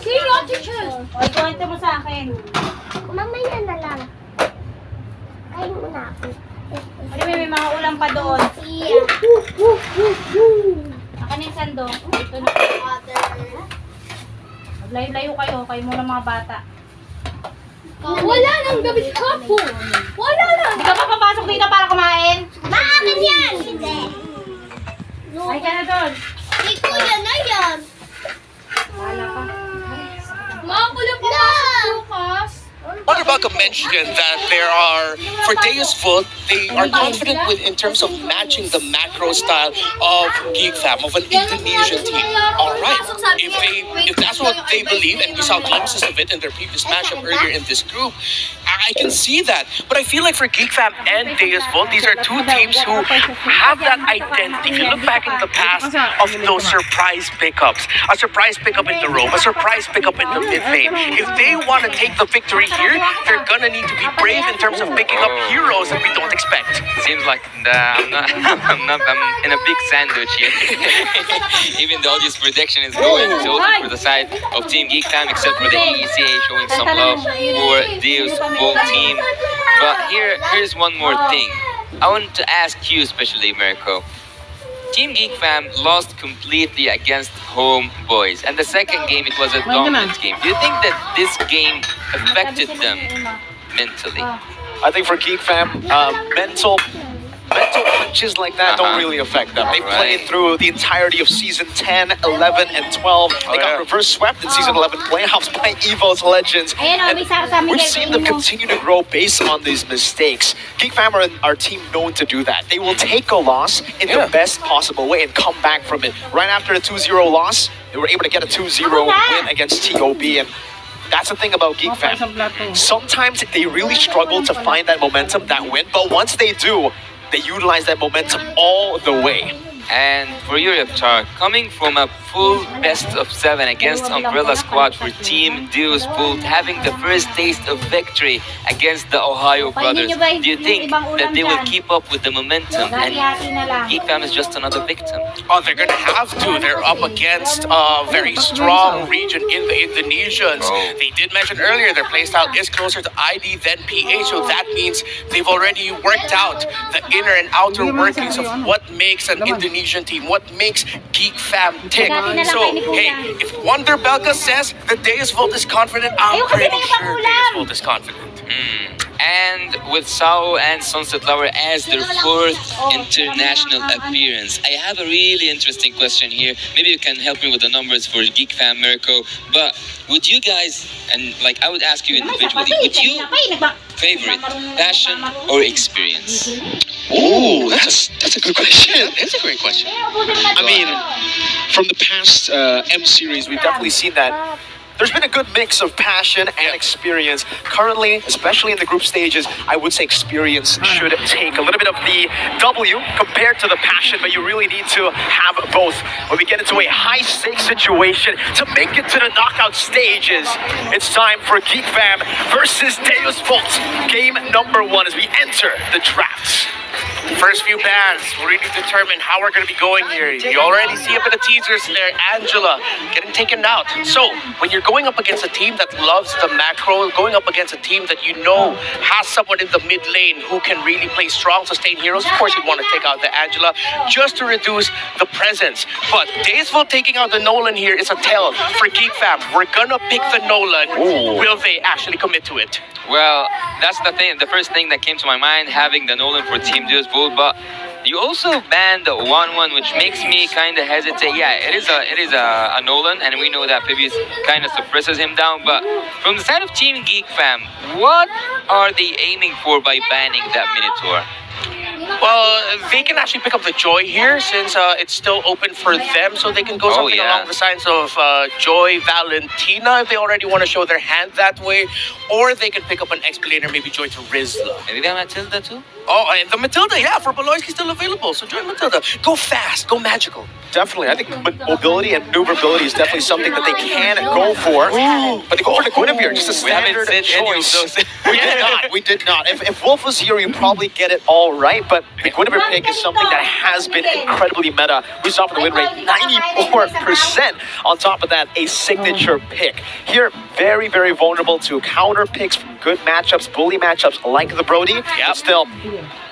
Sino, teacher? O, ikwento mo sa akin. Mamaya na lang. Kain muna ako. May mga ulam pa doon. Yeah. Nakanin sandong. Ito na. Maglayo-layo kayo muna mga bata. Wala nang gabi sa kapo. Wala lang. Hindi ka pa papasok dito para kumain? Maakin yan. Hindi. Ay ka na doon. Hindi ko yan na yan. Wala ka. Makakulang pa bukas. Mlbb mentioned that there are, for Deus Vult, they are confident with in terms of matching the macro style of Geek Fam, of an Indonesian team. All right, if that's what they believe, and we saw glimpses of it in their previous matchup earlier in this group, I can see that. But I feel like for Geek Fam and Deus Vult, these are two teams who have that identity. If you look back in the past of those surprise pickups, a surprise pickup in the roam, a surprise pickup in the mid lane, if they want to take the victory here, they're gonna need to be brave in terms of picking up heroes that we don't expect. Seems like I'm in a big sandwich here. Even though this prediction is going totally for the side of Team Geek Fam, except for the ECA showing some love for Deus Vult team. But here's one more thing. I want to ask you, especially Mirko. Team Geek Fam lost completely against Homeboys, and the second game it was a dominant game. Do you think that this game affected them mentally? I think for Geek Fam, mental punches like that don't really affect them. They played through the entirety of Season 10, 11, and 12. They got reverse swept in Season 11 playoffs by EVO's Legends. And we've seen them continue to grow based on these mistakes. Geek Fam are our team known to do that. They will take a loss in the best possible way and come back from it. Right after the 2-0 loss, they were able to get a 2-0 win against TOB. And that's the thing about Geek Fam. Sometimes they really struggle to find that momentum, that win. But once they do, they utilize that momentum all the way. And for you, Reptar, coming from a full best-of-7 against Umbrella Squad for Team Deus Vult, having the first taste of victory against the Ohio Brothers, do you think that they will keep up with the momentum and Geek Fam is just another victim? Oh, they're going to have to. They're up against a very strong region in the Indonesians. They did mention earlier their playstyle is closer to ID than PH, so that means they've already worked out the inner and outer workings of what makes an Indonesian team, what makes Geek Fam tick. So, hey, if Wonder Belka says that Deus Vult is confident, I'm pretty sure Deus Vult is confident. And with Sao and Sunset Lover as their fourth international appearance, I have a really interesting question here. Maybe you can help me with the numbers for Geek Fam, Mirko. But would you guys, and like I would ask you individually, would you favorite passion or experience? Oh, that's a good question. That's a great question. I mean, from the past M series, we've definitely seen that there's been a good mix of passion and experience. Currently, especially in the group stages, I would say experience should take a little bit of the W compared to the passion, but you really need to have both. When we get into a high-stakes situation to make it to the knockout stages, it's time for Geek Fam versus Deus Vult. Game number 1 as we enter the drafts. First few bans will really determine how we're going to be going here. You already see a bit of teasers there. Angela getting taken out. So, when you're going up against a team that loves the macro, going up against a team that you know has someone in the mid lane who can really play strong, sustain heroes, of course you'd want to take out the Angela just to reduce the presence. But Deus Vult taking out the Nolan here is a tell for Geek Fam. We're going to pick the Nolan. Will they actually commit to it? Well, that's the thing. The first thing that came to my mind, having the Nolan for Team Deus Vult, but you also banned the 1-1, which makes me kind of hesitate. Yeah, it is a Nolan, and we know that Phoebus kind of suppresses him down. But from the side of Team Geek Fam, what are they aiming for by banning that Minotaur? Well, they can actually pick up the Joy here since it's still open for them, so they can go something along the lines of Joy Valentina if they already want to show their hand that way, or they can pick up an Explainer, maybe Joy to Rizla. Maybe they have Matilda too? Oh, and the Matilda, yeah, for Beloyski still available, so join Matilda. Go fast, go magical. Definitely, I think mobility and maneuverability is definitely something that they can go for. But they go for the Guinevere, just a standard choice. We did not. If Wolf was here, you'd probably get it all right, but but the Guinevere pick is something that has been incredibly meta. We saw from the win rate 94%. On top of that, a signature pick. Here, very, very vulnerable to counter picks from good matchups, bully matchups like the Brody. But still,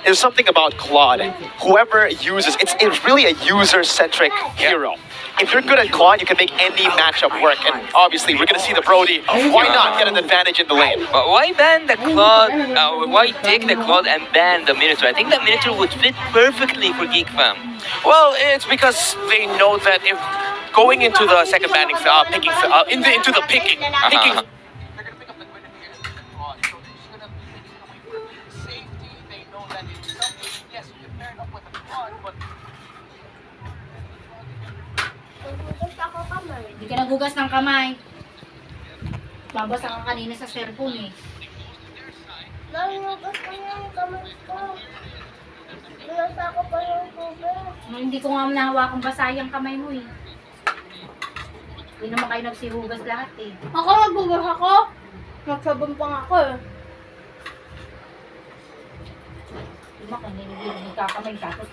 there's something about Claude. Whoever uses, it's really a user-centric hero. If you're good at Claude, you can make any matchup work. And obviously, we're going to see the Brody. Why not get an advantage in the lane? But why ban the Claude? Why take the Claude and ban the Minotaur? I think the Minotaur would fit perfectly for Geek Fam. Well, it's because they know that if going into the second banning, picking, into the picking, Uh-huh. They're going to pick up the Guinevere and the Claude. So they're just going to be taking away from safety. They know that in some cases, yes, you can pair it up with the Claude, but Hindi ka nagugas ng kamay. Babasa ka kanina sa cellphone eh. Nalugas ko yung kamay ko. Nasa ko pa yung tubig. Hindi ko nga nahawakang basa yung kamay mo eh. Hindi naman kayo nagsihugas lahat eh. Ako magbugas ako. Magsabon pa nga ako eh. Hindi mo kayo nililig ka kamay tapos